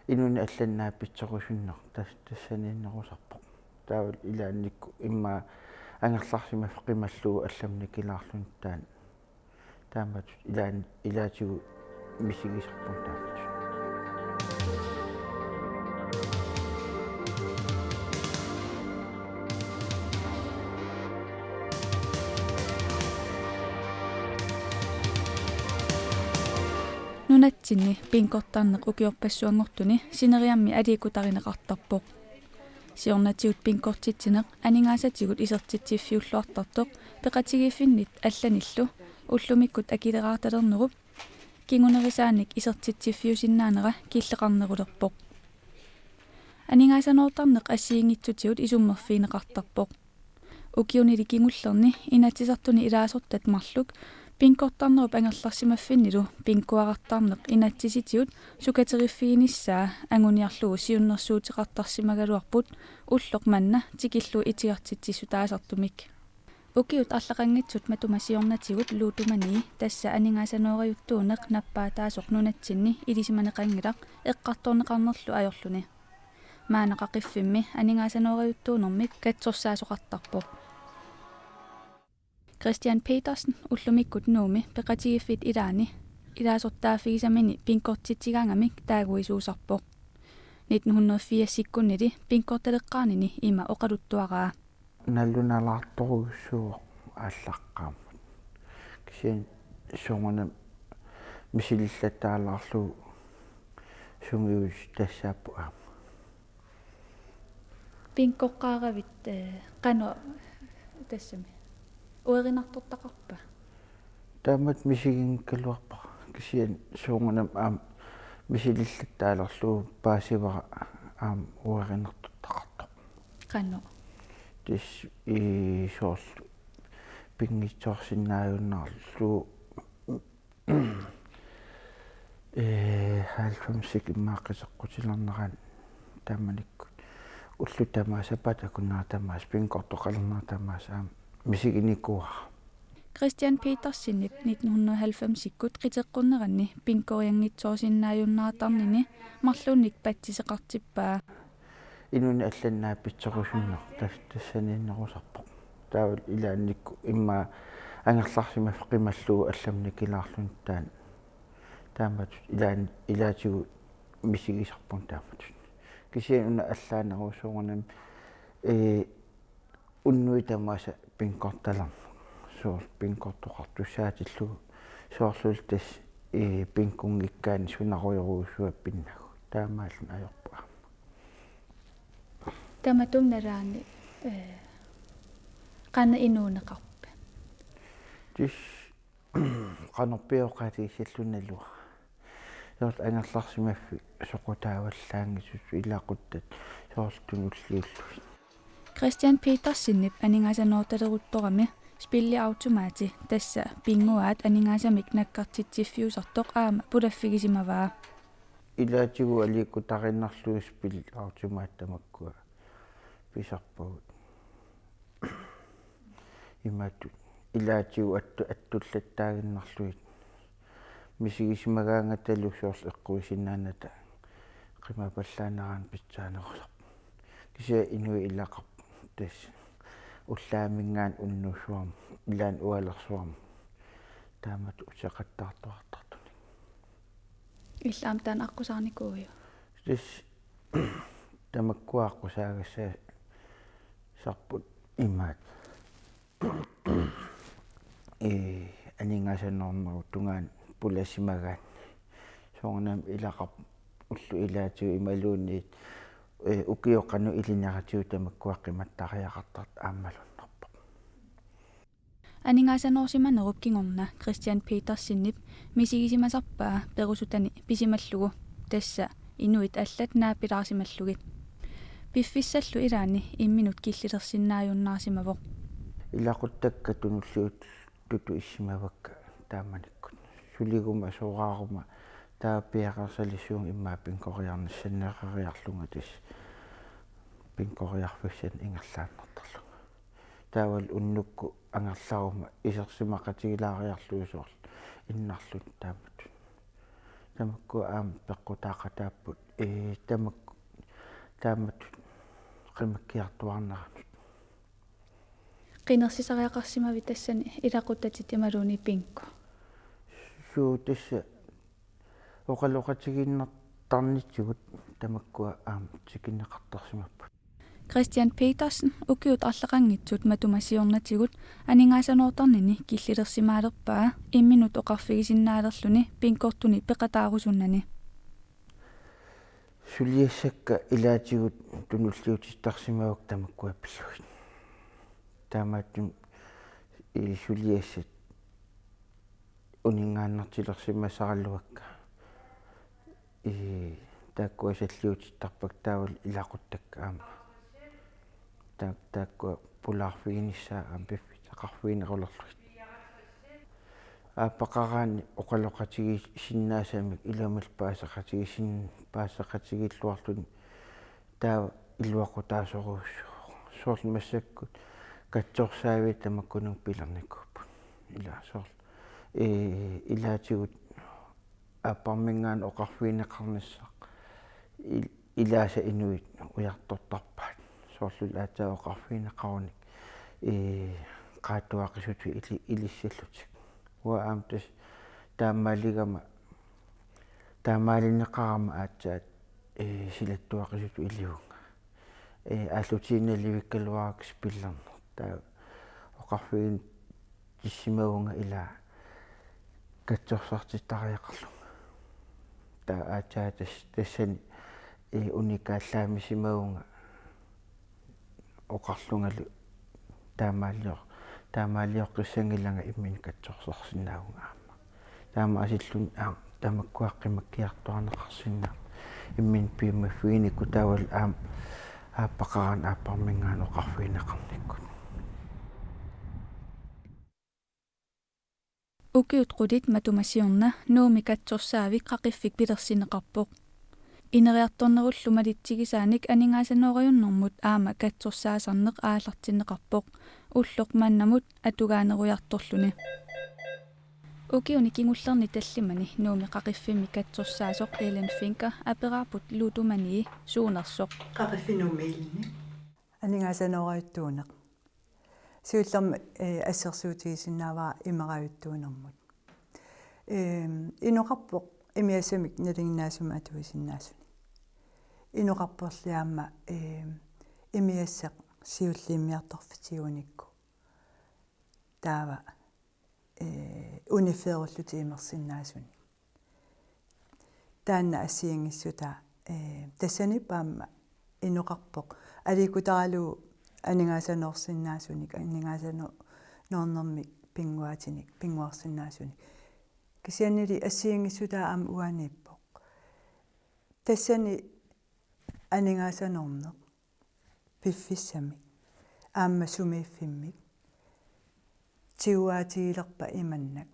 inuni алланнааппитсоқусуннеқ тассанииннерусарпоқ таавал илаанникку имма ангерларсима қималлугу алламни килаарлун таамат илаатигу мисигисарпун таамат нунатсинни пинкортарнеқ укиорпассуангортуни синериамми алиикутаринеқартарпоқ сиорнатигут пинкортитсинеқ анингаасатигут исертитсиффиуллуартартоқ пеқатигиффиннит алланиллу уллумиккут акилераарталернеруп кингунерисааник исертитсиффиусиннаанера киллеқарнерулерпоқ анингаасаноортарнеқ ассиингитсутигут исуммерфиинеқартарпоқ укиунили кингуллерни инатсисартуни илаасортат марлук пинкортарнеруп ангерларсимаффиннилу пинкуарартарнеқ инатсиситигут сукатериффииниссаа ангуниарлугу сиуннэрсуутеқартарсимагалуарпут уллоқ манна тикиллу итигартитсиссу таасартумик укиут арлақангитсут матумасиорнатигут луутумани тасса анингаасанориуттуунеқ наппаатаасоқ нунатсинни илисиманеқангилақ эққарторнеқарнерлу ajorluni маанеқақиффимми анингаасанориуттуунэрмик катсорсаасоқартарпоқ Christian Petersen ullumikut nuumi peqatigiffit ilaani ilaasortaafigisamini pinkortitsigangami taaguisuusarpoq 1904 sikkunnili pinkortaleqqaanini ima oqaluttuaraa наллуналаартуругуссуу ааллаққааммат кисиан сунгана мисилиллатаалаарлу сунгиус тассааппу аама pinkoqqaaravit qano тассами уеринартортақарпа таамат мисигинккалуарпа кисиан суунганам аам мисилиллаттаалерлуу паасивара аам уеринартортақарто qano тис соорл пингитсоорсинааюннаарлуу халфамсик иммааққисеққутилернеран тааманикку уллу тамаасапата куннаатамаас пингкортоқалернартамаас аам мисигиникуа Christian Petersen 1990-иккут qiteqqunneranni pinkkoriangitsoorsinnaajunnaartarnini marluunnik patsiseqartippaa инуни алланнааппитсоқусуннеқ тассанииннерусарпоқ таавал илаанникку имма ангерларсима қималлугу алламни килаарлун таамат илаатигу мисигисарпун таамат кисиан уна аллаанерусуунганам уннуи тамааса пинкорталерна соор пинкортоқартуссаатиллугу соорлултас пинкунгиккаани сунаруйоруусуаппиннагу таамааллун ajorpua таматумнараани qana inuuneqarpa тис qanорпиоқатигиссаллуналуа соорл ангерларсимаффи соқутааваллаангисус илаақуттат соорлтунуллиуллу Christian Petersen анингаасаноорталерутторами спилли автомати тасса пингуаат анингаасамик наккартитсиффиусартоқ аама пулаффигисимаваа илаатигу алииккутариннарлуи спилли автомааттамаккуа писарпагут имаату илаатигу аттуллаттаагиннарлуит мисигисимагаангаталу соорл эққуисиннааната қимапаллаанерaan питсаанерусарпа кися инуи илақарп тас уллаамингаан уннуусуам илаан уалерсуам таамат усеқаттаартуартартуни иллаам таан аққусаарникууйу тас тамаккуааққусаагассаа сарпут имаат анингаасаннэрнеру тунгаан пуласимагаан соорнам илақарп уллу илаатиу ималуунниит укиоқану илинератиу тамаккуаққиматтариақартарт ааммалуннерпо анингаасаноорсиманеруп кингорна Christian Petersen мисигисимасарпаа перусутани писималлугу тасса инуит аллат наапилаарсималлугит пиффиссаллу илаани имминут киллилерсиннааюннаарсимавоқ илақуттакка тунуллуут туту иссимавакка тааманиккут сулигума соораарума таапиақарсалисуун иммаа пинкориарнассаннеқариарлунга тас пинкориарфиссан ингерлааннартарлу таавал уннукку ангерларума исерсимақатигилаариарлуусоорл иннарлут таамат тамакку пеққутаақатааппут тамакку таамат қимаккиартуарнерамут qinnersisariaqarsimavi tassani ilaqutatit imaluuni pinkku суу тасса оқалоқатигиннартарнитсугут тамаккуа тикиннеқартарсимаппут Christian Petersen ukiut allaqanngitsut matumasiornatigut aningaasanoortarnini killilерсимаалерпаа имминут оқарфигисиннаалерлүни пинкортуни пеқатааруsunnani сулиассакка илаатигут тунуллиутиттарсимавак тамаккуаппиллугит таамааттун сулиассат унингааннартилерсимасараллуакка тааккуасаллиутиттарпак таавал илақуттакка аама тааккуа пулаарфигиниссаа ампиффи тақарфигинерулерлугит ааппақараани оқалоқатиги синнаасамик иламал паасақатигиллуарлуни таа илуақутаасоруuссу соорлу массаккут катсорсаави тамаккунун пилерникууппут илаасоор илаатигут ааппармингаан оқарфигинеқарнассақ илааса инуит уяртортарпаат соорлу аатаа оқарфигинеқаруник qaatuaqisut ilissallutик уа аамтас таамаалигама таамаалинеқарама аатсаат силаттуақисут илиунга ааллутииналливиккалуаракс пиллернер таа оқарфигин тиссимаунга ила катсорсартиттариақарлунга таа аатаа тассани уникааллаамисимаунга оқарлунгалу таамаалиоққиссангиланга иммин катсорсарсинаагунга аама таама асиллун тамаккуаққимаккиартуарнеқарсинаа иммин пиимаффигиникку таавал ааппақаран ааппармингаан оқарфигинеқарниккут ukiut qudit matumasiorna nuumi katsorsaavik qaqifik pilersineqarpoq ineriartornerullu malitsigisaanik aningaasanooriunnermut aama katsorsaasarneq aallartineqarpoq ulloq mannamut atugaaneruyartorluni ukiuni kingullerni tallimani nuumi qaqiffimi katsorsaasoq Ellen Finker aperaaput luutumani suunersoq qaqiffinuumiilni aningaasanooriuttuuneq siullerma ассерсуутигисиннааваа имераютtuunermut иноқарпоқ имиасамик налингнаасума атуисиннаасуни иноқарперлиаама имиассақ сиуллииммиарторфитигуникку таава унифееруллути имерсиннаасуни таанна ассиангиссута тассанипаама иноқарпоқ аликутаралуу анигаасанерсиннаасуник анигаасано норнермик пингуатиник пингуарсиннаасуник кисианнили ассиангиссутаа аама уааниппоқ тассани анигаасанернеқ пиффиссами аама сумииффиммик тиуаатигилерпа иманнак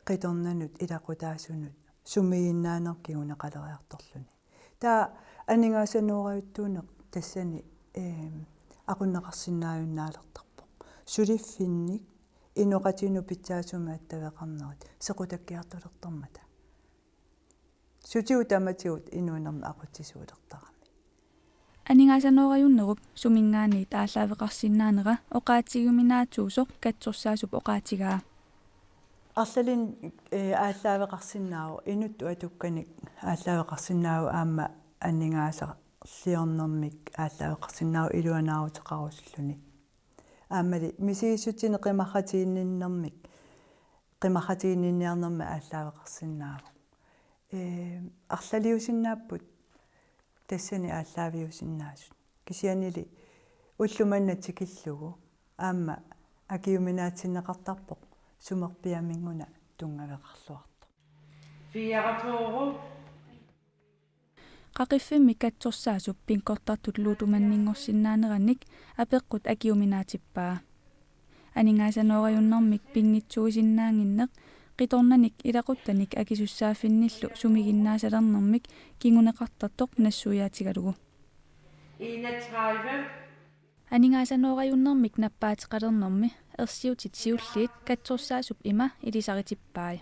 қиторнанут илақутаасунут сумииннаанеркигуне қалериарторлуни таа анигаасаноориуттуунеқ тассани aqunnaqarsinnaajunnaалертарпоq сулиффинник иноqatinu питсаасума аттавеқарнерит сеқутаккиартулертармата сутиу таматиут инуунерма aqutсисуулертарами анигаасаноориуннеруп сумингаани тааллаавеқарсиннаанера оqaатигуминаатсуусоқ катсорсаасуп оqaатигаа арлалин ааллаавеқарсиннаау инутту атукканик ааллаавеқарсиннаау аама аннигааса лиорнэрмик ааллаавеқарсиннаау илуанаарутеқарусуллуни аамали мисигиссутсине қимарратиинниннэрмик қимарратииннинниарнэрма ааллаавеқарсиннааву арлалиусиннааппут тассани ааллаавиусиннаасут кисианили уллуманна тикиллугу аама акиуминаатсиннеқартарпоқ сумерпиамингуна тунгавеқарлуарто фиаратоору qaqiffimmik katsorsaasup pinkortartut luutumanninngorsinnaaneranik apeqqut akiuminaatippaa aningaasanooriunnermik pingitsuusinnaanginneq qitornanik ilaquttanik akisussaafinnillu sumiginnaasalernermik kinguneqartartoq nassuuyaatigalugu 31 aningaasanooriunnermik nappaatiqalernermi ersiutit siulliit katsorsaasup ima ilisaritippaa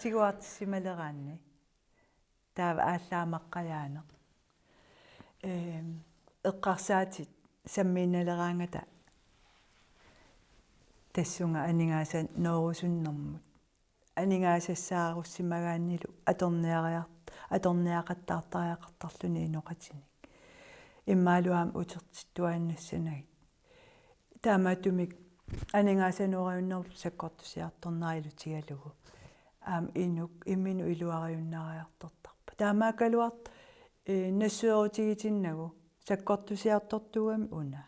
тигуартиссималераанни таава ааллаамаққаяане эққарсаатит саммииналераангата тассунга анингааса ноорусуннэрмут анингаасассааруссимагааннилу аторниақаттаартариақартарлуни иноқатиник иммаалуаам утертиттуааннассанагит таамаатумик анингаасануариуннерпу саккортусиарторнарилу тигалугу инук иммину илуариуннариартортарпа таамаакалуарт нассуерутигитиннагу саккортусиартортугами уна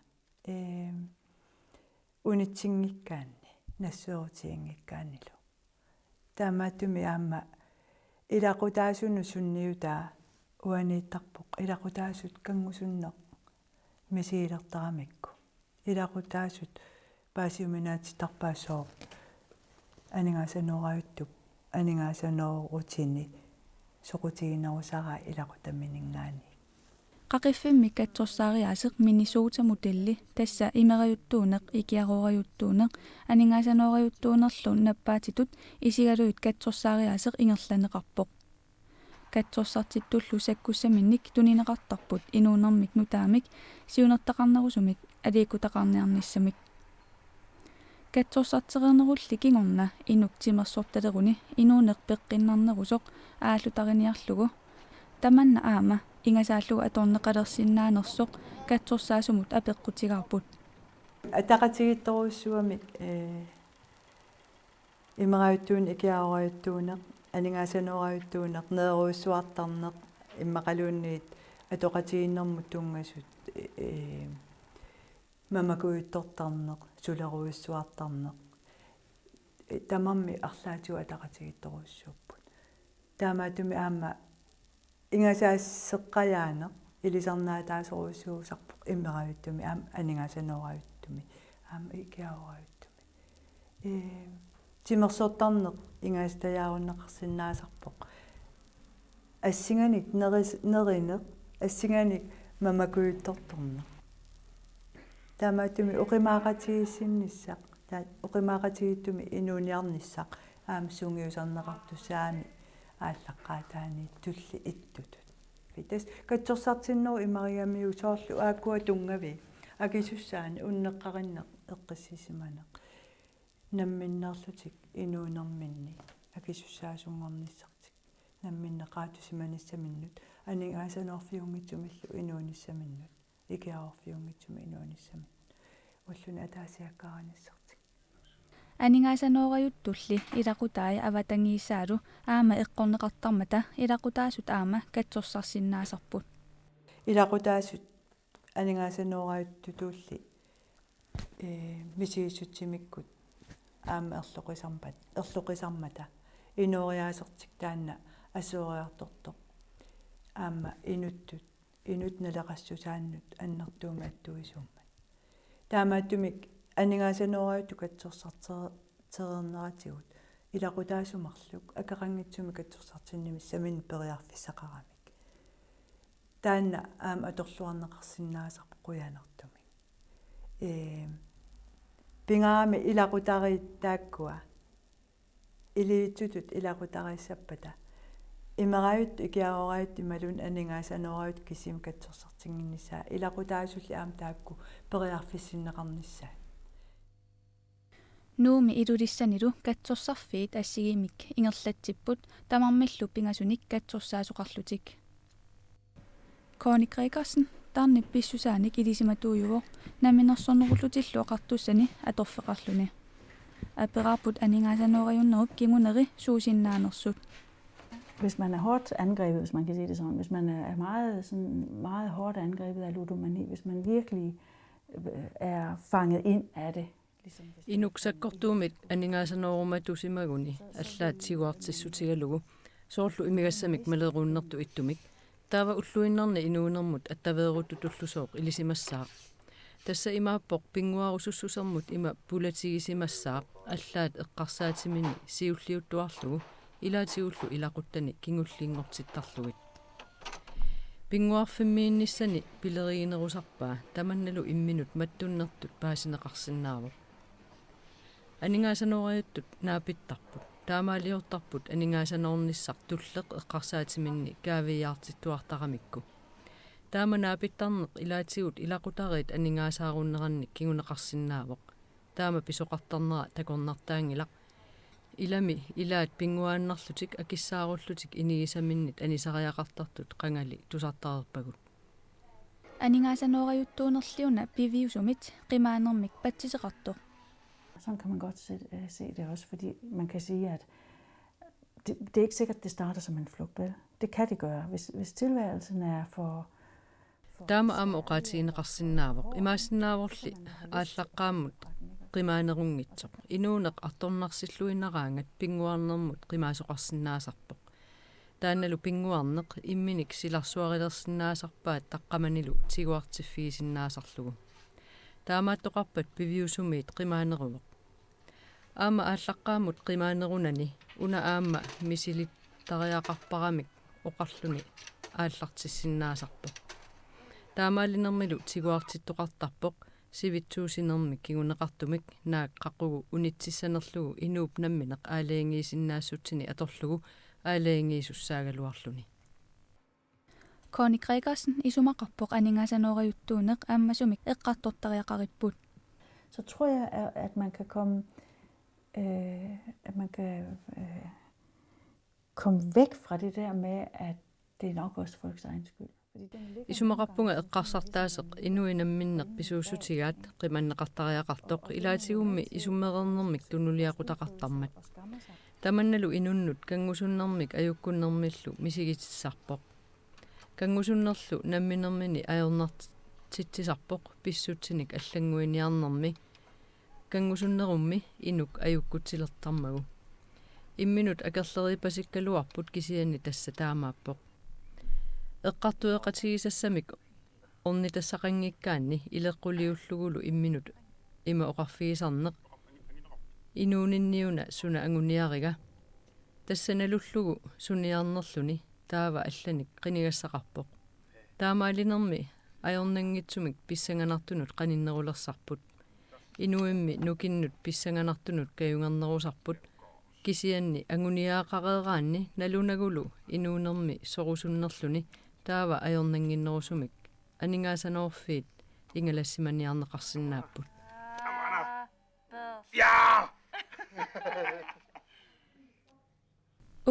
унитсингиккаанни нассуерутиангиккаанилу таамаатуми аама илақутаасуну сунниутаа уанииттарпоқ илақутаасут кангусуннеқ мисиилертарамикку илақутаасут паасиуминаатитарпаассоо анингаасануараюттуп анингаасаноорутини соқутигинерусараа илақутамминингаани qaqiffimmik katsorsaariaasiq Minnesota modelli tassa imeriuttuuneq ikiaruariuttuuneq aningaasanooriuttuunerlu nappaatitut isigaluit katsorsaariaasiq ingerlaneqarpoq katsorsaartittullu sakkussaminnik tunineqartarput inuunermik nutaamik siunertaqarnerusumik aliikutaqarniarnissamik katsorsaartereernerulli kingorna inuk timersortaleruni inuuneq peqqinnarnerusoq aallutarinniarlugu tamanna aama ingasaallugu atorneqalersinnaanersoq katsorsaasumut apeqqutigarput атақатигитторуссуамик имерааюттуун икиаруаюттуунеқ анингаасануариуттуунеқ нееруиссуартарнеқ иммақалуунниит атоқатигиннэрмут тунгасут мамакуиттортарнеқ сулеруиссуартарнеқ тамамми арлаатигу атақатигитторуссууппут таамаатуми аама ингасаассеққаяанеқ илисарнаатаасоруссуусарпоқ иммерааюттуми аама анингаасануариуттуми аама икиаруаюттуми тимерсоортарнеқ ингаастаяаруннеқарсинаасарпоқ ассиганик неринеқ ассиганик мамакуитторторнеқ таамаатуми оқимаақатигиссиннссақ таат оқимаақатигиттуми инууниарниссақ аама сунгиусарнеқартусаами ааллаққаатаани тулли иттутут фитас катсорсартиннеру имариамиу соорлу ааккуа тунгави акисуссаани уннеққариннеқ эққиссисиманеқ намминнерлутик инуунерминни акисуссаасунгорниссартик намминнеқаатусиманиссаминнут анингаасанорфиунгитсумиллу инууниссаминнут икиаорфиунгитсуми инууниссамин уллуни атаасиаккааниссартик aningaasanooriuttulli ilaqutaai avatangissaalu aama eqqorneqartarmata ilaqutaasut aama katsorsaarsinnaasarput илақутаасут анингаасануариуттутуулли мисииссутсимиккут аама ерлоқисармата инуориаасертик таанна асууриарторто аама инут налеқассусааннут аннертуума аттуисууммат таамааттумик анингаасануариутту катсорсартернератигут илақутаасумарлук акақангитсуми катсорсартинними самин периарфиссақарамик таанна аама аторлуарнеқарсинаасарпо қуянертумик пингаами илақутарииттааккуа илиитсутут илақутариссаппата имераают икиаораают ималун анингаасануариут кисим катсорсартингиннисаа илақутаасулли аама таакку периарфиссиннеқарниссаа nuumi ilulissanilu katsorсарфиит ассигимик ингерлатсиппут тамармиллу пингасуник катсорсаасоқарлутик Conny Gregersen тарни писсусааник илисиматууюо наминерсорнеруллутиллу оқартуссани аторфеқарлуни аперарпут анингаасануариуннеруп кимунери суусиннаанерсут. Hvis man er hårdt angrebet, hvis man kan sige det sådan, hvis man er meget hårdt angrebet af ludomani, hvis man virkelig er fanget ind af det. Inuksakkortuumit aningaasanoorumatusimaguni allaatsiguartissutigalugu soorlu imigassamik malerunnertu ittumik taava ulluinnerni inuunermut attaveerututullusooq ilisimassaaq tassa imaappoq pinguarusussusermut ima pulatigisimassaaq allaat eqqarsaatimini siulliuttuarlugu ilaatigullu ilaquttani kingulliingortittarlugit pinguarfimmiinnissani pileriginerusarpaa tamannalu imminut mattunnertut paasineqarsinnaaruq aningaasanooriuttut naapittarput таамаалиортарпут анингаасанорнissaq туллеq эққарсаатиминни каавиаартиттуартарамикку тааманаапиттарнеқ илаатигут илақутариит анингаасааруннеранник кигунеқарсинаавоқ таама писоқартарнера такорнартаангилақ илами илаат пингуааннарлутик акиссааруллутик инигисаминнит анисариақартартут қангали тусартарерпагут анингаасаноораюттуунерлиуна пивиусумит қимаанермик патсисеқартоқ. Sådan kan man godt se det også, fordi man kan sige, at det er ikke sikkert, at det starter som en flugt, vel? Det kan det gøre, hvis tilværelsen er for... таама аама оқаатигинеқарсинаавоқ имаассинааворли ааллаққааммут қимаанерунгитсоқ инуунеқ арторнарсиллуинераангат пингуарнермут қимаасоқарсинаасарпоқ таанналу пингуарнеқ имминик силарсуарилерсинаасарпаат таққаманилу тигуартиффигисиннаасарлугу таамааттоқарпат пивиусумиит қимаанеруоқ аама ааллаққааммут қимаанерунани уна аама мисилиттариақарпарамик оқарлуни ааллартиссиннаасарпоқ таамаалинермилу тигуартиттоқартарпоқ сивитсуусинермик кигунеқартумик наак қақугу унитсиссанерлугу инууп намминеқ аалеангиисиннаассутсини аторлугу аалеангиисуссаагалуарлуни Conny Gregersen isumaqarpoq aningaasanoriuttuuneq aammasumik eqqartortariaqariput. Så tror jeg, at man kan komme væk fra det der med, at det er nok også folks egen skyld. Isumaqarpunga eqqarsartaaseq inuinamminneq pisuussutigaat qimanneqartariaqartoq ilaatигумми isummeernermik tunuliaqutaqartarmat tamannalu inunnut kangusunnermik ajukkunnermillu misigitissarpoq kangusunnerlu namminermini ajornartitsisarpoq pissutsinik аллангуиниарнерми kangusunnerummi inuk ajukkutilertarmagu imminut akerleripasиккалуарпут кисианни тасса таамааппоq эққартуеқатигисассамик орнитассақангиккаанни илеққулиуллугулу имминут има оқарфигисарнеқ инуунинниуна суна ангуниарига тассаналуллугу суниарнерлуни таава алланик қинигассақарпоқ таамаалинерми ajornangitsumik pissanganartunut qaninnerulеrsарпут инуимми нукиннут писсанганартунут каюнгарнерусарпут кисианни ангуниаақареераанни налунагулу инуунерми сорусуннерлуни таава ajornanginnerusumik анингаасаноорфиит ингалассиманиарнеқарсинааппут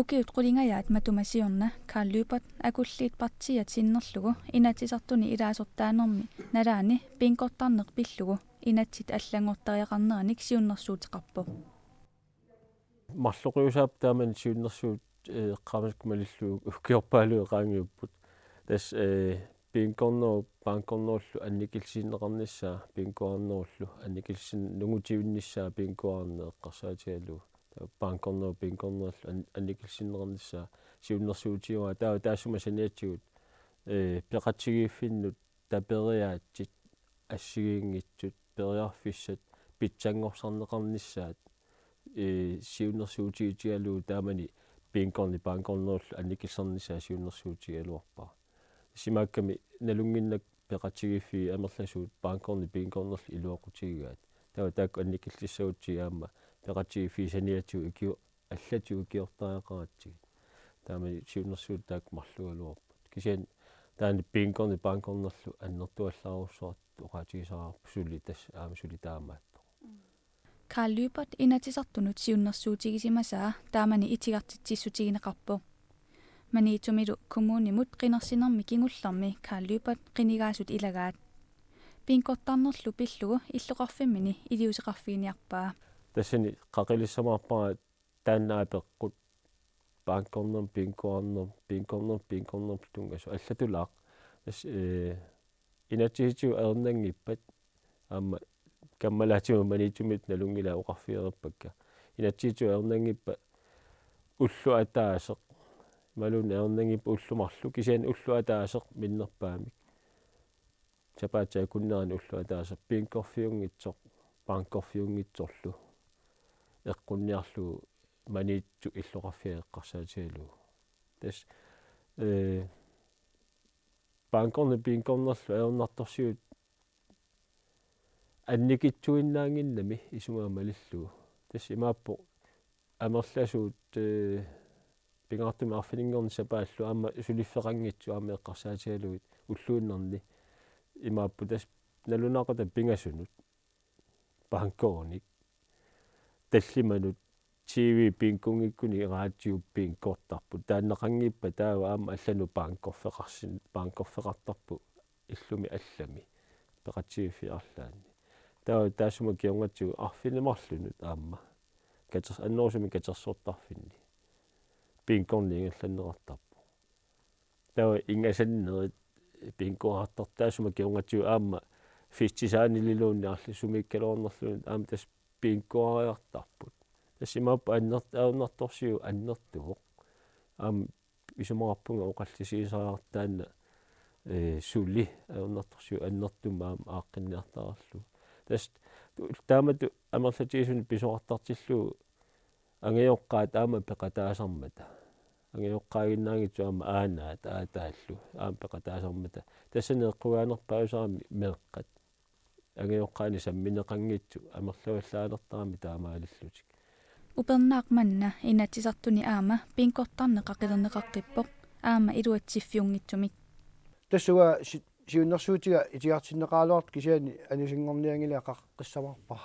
Ukiut qulingayaat matumasiorna Carl Lübert akulliit partiat sinnerlugu inatisartuni ilaasortaanermi nalaani pinkortarneq pillugu inatsit allangortariaqarneranik siunnersuutiqarpo марлоқиусаап тааман сиуннэрсуут қамаскумалиллуу укиорпаалуеқаангиуппут тас пинкорноо банкорноорлу анникилсииннеқарниссаа пинкуарноорлу анникилсин нугутивинниссаа пинкуарнеэққарсаатигалу банкорноо пинкорноорлу анникилсииннеқарниссаа сиуннэрсуутиуа таасума саниатсигут пеқатсигииффиннут тапериаатсит ассигиингитсут периарфиссат питсангорсарнеқарниссаат сиуннэрсуутигитигалуу таамани пинкорни банкорноорлу анникилсарниссаа сиуннэрсуутигалуарпаа симаакками налунгиннак пеқатсигииффи амерласуут банкорни пинкорнерл илуоқутигигаат тава таак анникиллиссаутсигаама пеқатсигииффи саниатсу икиу аллату икиортариақаратсигит таамани сиуннэрсуут таак марлугалуарпут кисиан таани пинкорни банкорнерлу аннертуаллааруссуарт оқаатигисараарпу сулли тас аамасули таамаат Carl Lübert inatisartunut siunnersuutigisimasa taamani itigartitsissutigineqarpo maniitumilu kommunimut qinersinermi kingullarmi Carl Lübert qinigaasut ilagaat pinkortarnerlu pillugu illoqarfimmini iliuseqarfiiniarpaa тассани қақилиссамаарпара тааннаапеққут банкорнер пинкорнер тунгасу аллатулаақ тас инатсигитсу аернангиппат аама каммалаатима манитумит налунгила оқарфиереппакка инатсигитсу аернангиппа уллу атаасеқ малун аернангиппа уллумарлу кисиан уллу атаасеқ миннерпаамик чапаатсаа куннерани уллу атаасеқ пинкорфиунгитсоқ банкорфиунгитсорлу эққунниарлу манитсу иллоқарфиаэққарсаатигалу тас банкорни пинкорнерлу аернарторсиут анникитсуиннаангиннами исумаамалиллу тас имааппо амерласуут пингаартуми арфинингорни сапааллу аама сулиффеқангитсу аама эққарсаатигалуит уллууннарни имааппу тас налунаақата пингасунут панкооник таллиманут TV пинкунгиккуни раатиуппиин кортарпу тааннеқангиппа таава аама аллану паанкорфеқартарпу иллуми аллами пеқатсииффиарлаани таава таасума киунгатсугу арфинемарлунут аама катерс аннорсуми катерсуортарфинни пинкорни ингерланнеқартарпу таава ингасаннерит пинкуартар таасума киунгатсугу аама фистисаанилилуунни арли сумиккалуорнерлунут аама тас пинкуариартарпут тассимааппа аунарторсиу аннертуоқ аама исумарпунга оқаллисиисариартаанна сули аунарторсиу аннертума аама ааққинниартарарлу тас таамату амерлатиисуни писоқартартиллуу ангиоққаат аама пеқатаасармата ангиоққаагиннаангитсу аама аанаат аатааллу аама пеқатаасармата тассанеэққугаанерпаусарами меэққат ангиоққаани самминеқангитсу амерлаваллаалертарами таамаалиллутик упернаақманна инатсисартуни аама пинкортарнеқақилернеқаққиппоқ аама илуатсиффиунгитсумик тассуга сиуннэрсуутига итиартиннеқаалуарт кисиани анусингорниангилаа қаққиссамарпа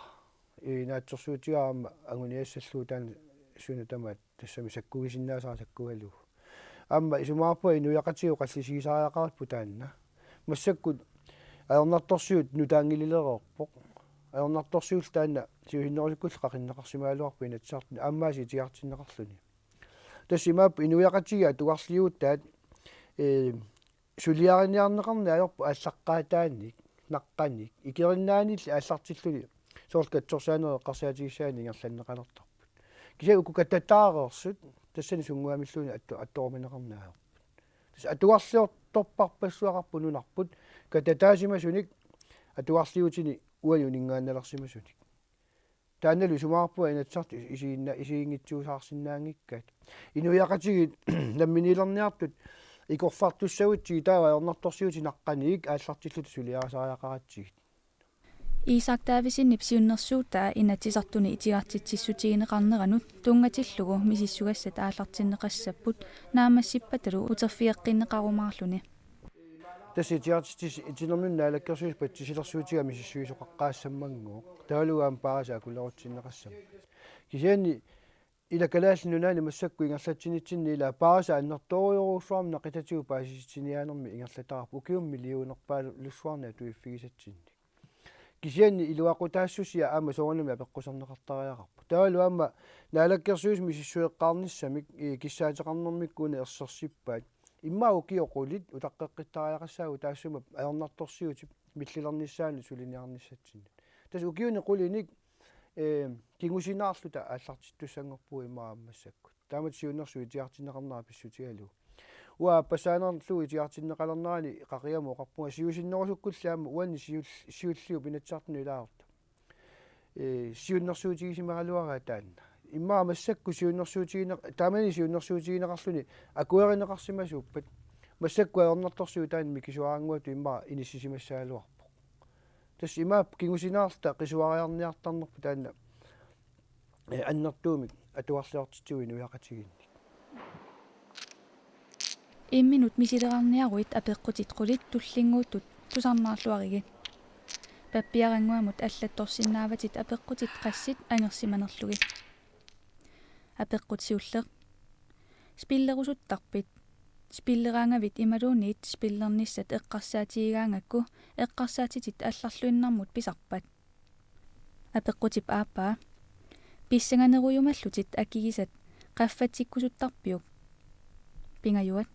инаатсерсуутигаама агуниассаллуу таана суна тамаат тассами саккугисиннаасаа саккугалу аама исумаарпуа инуяқатиу қаллисигисариақарпу таанна массаккут аернарторсуут нутаангилилереерпоқ аернарторсуул таана сиуиннерусуккул қақиннеқарсимаалуарпу инатсаартни ааммааси итиартиннеқарлуни тассимаап инуяқатига тугарлиуут таат сулиариниарнеқарни аёрпу ааллаққаатааник наққаник икериннаанилли ааллартиллуни сооркатсорсаанерэ эққарсаатигиссаани ингерланнеқалертарпут кися укукаттатаарерсут тассани сунгуамиллуни аттоорминеқарнааерпут тас атугарлиорторпарпассуақарпу нунарпут кататаасимасуник атугарлиутини уаюнингаанналерсимасуник тааналу сумаарпуа инатсарт исиингитсуусаарсинаангиккаат инуяқатигит намминилерниартут икорфартуссагутсиги таава аернарторсиути наққаниик ааллартиллут сулиарасариақаратсигит иисаактаависиннип сиуннэрсуутаа инатсисартуни итигаартитсиссутигинеқарнеранут тунгатиллугу мисиссугассат ааллартиннеқассаппут наамассиппаталу утерфиэққиннеқарумаарлуни тасситиартитис итинернунна алаккерсуис патсисилерсуутига мисиссуисоқаққаассаммангоо таалугаам паараса кулерутсиннеқассам кисиани илакалааллинунаани массакку ингерлатсинитсинни ила паараса аннерториоруусуарна қитатигу паасиситсиниаанерми ингерлатарапу укиумми лиунерпаалу луссуарна туиффигисатсинни кисиани илуақутаассусиа аама соорнами апеққусарнеқартариақарпу таалу аама наалаккерсуис мисиссуеққарниссамик киссаатеқарнэрмиккуна ерсерсиппаат иммаа укиоқулит утаққеққиттариақассаагу таассума аернарторсиути миллилерниссаани сулиниарниссатсинни тас укиуни қулиник кингусинаарлута ааллартиттуссангорпуу имааммассаккут таамат сиуннэрсу итиартиннеқарнера писсутигалу уа пассаанерлу итиартиннеқалернерани қақиаму оқарпунга сиусиннерусуккуллаама уанни сиуллиу пинатсаартну илаарта сиуннэрсуутигисимаралуараа таанна имаамассакку сиуннэрсуутигине таамани сиуннэрсуутигинеқарлуни акуеринеқарсимасууппат массакку аернарторсуу таанни микисуаангуату имаа иниссисимассаалуарпо тас имаап кингусинаарлта қисуариарниартарнерпу таанна аннертуумик атуарлиортитсуи нуяқатигинни имминут мисилеқарниаруит апеққутит туллингууттут тусарнаарлуариги паппиарангуамут аллатторсиннааватит апеққутит qassит ангерсиманерлуги апеққутсиуллеқ спиллерусуттарпит спиллераангавит ималуунит спиллерниссат эққарсаатигигаангакку эққарсаатитит алларлуиннармут писарпат апеққутип ааппаа писсанганеруйумаллутит акигисат qaffатиккусуттарпиук пингаюат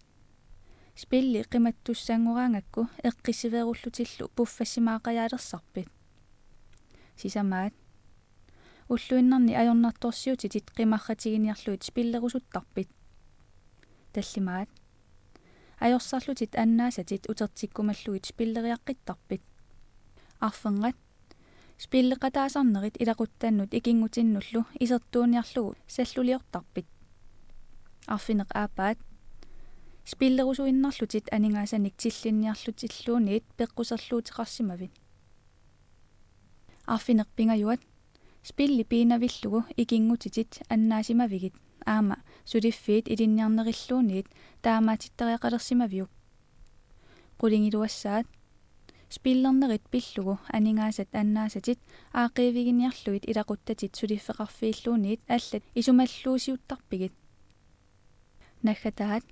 спилли қиматтуссаангораангакку эққиссиверуллутиллу пуффассимаақаяалерсарпит сисамаат уллуиннарни ajornartorsiutит қимарратигиниарлуит спиллерусуттарпит таллимаат ajorсарлутит аннаасатит утертиккумаллуит спиллериаққиттарпит арфенгат спиллеқатаасарнерит илақуттааннут икингутиннуллу исертууниарлугу саллулиортарпит арфинеқ аапаат спиллерусуиннарлутит анингаасаник тиллинниарлутиллуунит пеққусерлуутеқарсимавит арфинеқ пингаюат Spilli piinavillugu ikinngutitit annaasimavikit aama suliffiit ilinniarnerilluuniit taamaatitteriaqalersimaviuk qulingiluassaat spillernerit pillugu aningaasat annaasatit aaqiiviginiarluit ilaquttatit suliffeqarfiilluuniit allat isumalluusiuttarpigit naggataat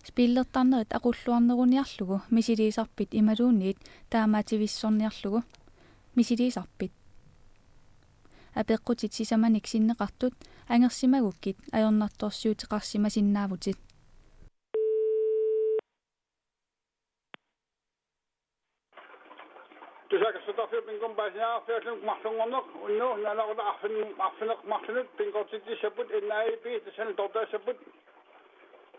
spillertarnerit aqulluarneruniarlugu misiliisarpit imaluuniit taamaativissorniarlugu misiliisarpit apeqqutit sisamanik sinneqartut angersimagukkit ajornartorsiuteqarsimasinnaavutit Tusakasutafir pinkom basnaa fiaslum mahsungonok unno nalaqda affineq mahsunut pinkortiti saput inaipi tasan torta saput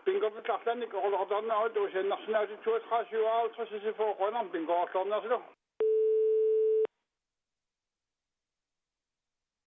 pinkortit tartanik oqortarnaa usennarsinaati tuatqaasiuaal trasisifo qonam pinkortarnersilu